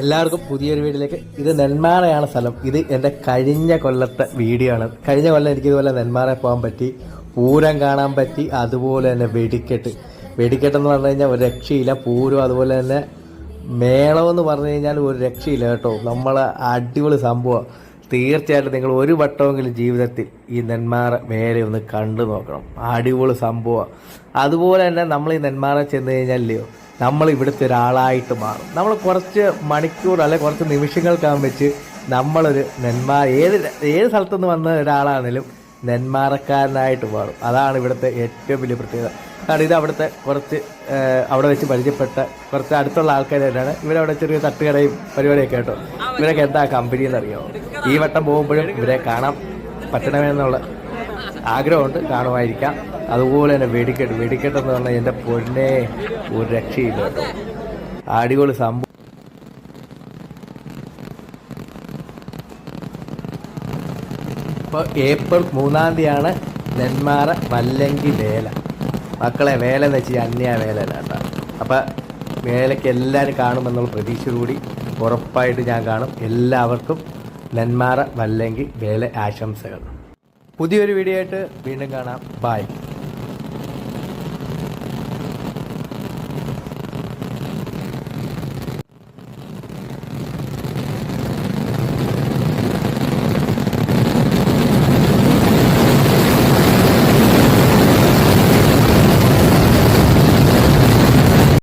എല്ലാവർക്കും പുതിയൊരു വീഡിയോയിലേക്ക്. ഇത് നെന്മാറയാണ് സ്ഥലം. ഇത് എൻ്റെ കഴിഞ്ഞ കൊല്ലത്തെ വീഡിയോ ആണ്. കഴിഞ്ഞ കൊല്ലം എനിക്കിതുപോലെ നെന്മാറ പോകാൻ പറ്റി, പൂരം കാണാൻ പറ്റി, അതുപോലെ തന്നെ വെടിക്കെട്ടെന്ന് പറഞ്ഞു കഴിഞ്ഞാൽ ഒരു രക്ഷയില്ല. പൂരം അതുപോലെ തന്നെ മേളമെന്ന് പറഞ്ഞു കഴിഞ്ഞാൽ ഒരു രക്ഷയില്ല കേട്ടോ. നമ്മളെ അടിപൊളി സംഭവം. തീർച്ചയായിട്ടും നിങ്ങൾ ഒരു വട്ടമെങ്കിലും ജീവിതത്തിൽ ഈ നെന്മാറ മേലെ ഒന്ന് കണ്ടു നോക്കണം. അടിപൊളി സംഭവം. അതുപോലെ തന്നെ നമ്മൾ ഈ നെന്മാറ ചെന്ന് കഴിഞ്ഞാലോ നമ്മൾ ഇവിടുത്തെ ഒരാളായിട്ട് മാറും. നമ്മൾ കുറച്ച് മണിക്കൂർ അല്ലെ കുറച്ച് നിമിഷങ്ങൾക്കാകും വെച്ച് നമ്മളൊരു ഏത് സ്ഥലത്തുനിന്ന് വന്ന ഒരാളാണെങ്കിലും നെന്മാറക്കാരനായിട്ട് മാറും. അതാണ് ഇവിടുത്തെ ഏറ്റവും വലിയ പ്രത്യേകത. കാരണം ഇത് അവിടുത്തെ അവിടെ വെച്ച് പരിചയപ്പെട്ട കുറച്ച് അടുത്തുള്ള ആൾക്കാരായിട്ടാണ്. ഇവരവിടെ ചെറിയ തട്ടുകടയും പരിപാടിയൊക്കെ കേട്ടോ. ഇവരൊക്കെ എന്താ കമ്പനി എന്നറിയാമോ? ഈ വട്ടം പോകുമ്പോഴും ഇവരെ കാണാൻ പറ്റണമെന്നുള്ള ആഗ്രഹമുണ്ട്, കാണുമായിരിക്കാം. അതുപോലെ തന്നെ വെടിക്കെട്ടെന്ന് പറഞ്ഞാൽ എൻ്റെ പൊന്നെ ഒരു രക്ഷയില്ല കേട്ടോ. അടിപൊളി സംഭവം. ഇപ്പോൾ ഏപ്രിൽ 3-ാം തീയതിയാണ് നെന്മാറ വല്ലങ്കി വേല. മക്കളെ, വേല എന്ന് വെച്ചാൽ അന്യ വേല കേട്ടോ. അപ്പം വേലയ്ക്ക് എല്ലാവരും കാണുമെന്നുള്ള പ്രതീക്ഷയോടുകൂടി ഉറപ്പായിട്ട് ഞാൻ കാണും. എല്ലാവർക്കും നെന്മാറ വല്ലങ്കി വേല ആശംസകൾ. പുതിയൊരു വീഡിയോ ആയിട്ട് വീണ്ടും കാണാം. ബൈ.